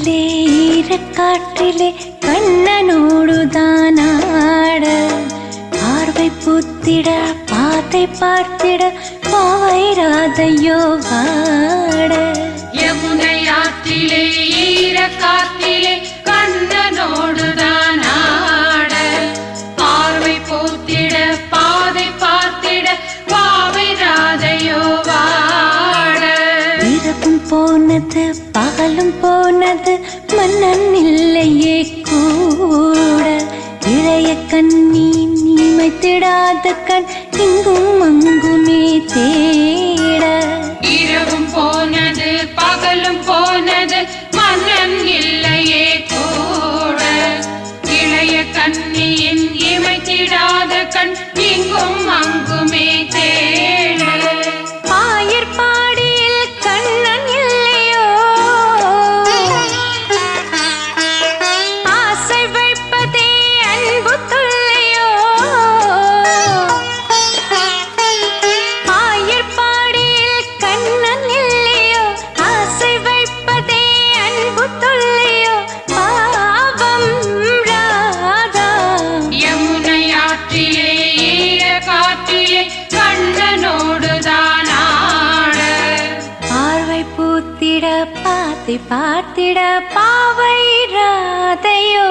காற்றிலே ஈரக்காற்றிலே கண்ணனோடுதான் ஆட பார்வை பூத்திட பாதை பார்த்திட பாவை ராதையோ வாட யமுனை ஆற்றிலே ஈரக்காற்றிலே கண்ணனோடுதான் ஆட பார்வை பூத்திட பாதை பார்த்திட பாவை ராதையோ வாட இரவும் போனது பகலும் போனது மன்னன் இல்லையே கூட இளைய கண்ணி நீமைத்திடாத கண் இங்கும் அங்குமே தேட இரவும் போனது பகலும் போனது மன்னன் இல்லையே கூட இளைய கண்ணியின் இமைத்திடாத கண் இங்கும் அங்குமே தேட ஆயர்பாடியில் கண்ணன் இல்லையோ ஆசை வைப்பதே அன்பு தொல்லையோ ஆயர்பாடியில் கண்ணன் இல்லையோ ஆசை வைப்பதே அன்பு தொல்லையோ பாவம் ராதா யமுனை ஆற்றிலே ஈரக்காற்றிலே கண்ணனோடுதான் ஆட பார்வை பூத்திட பாத்தை பார்த்திட பாவை ராதையோ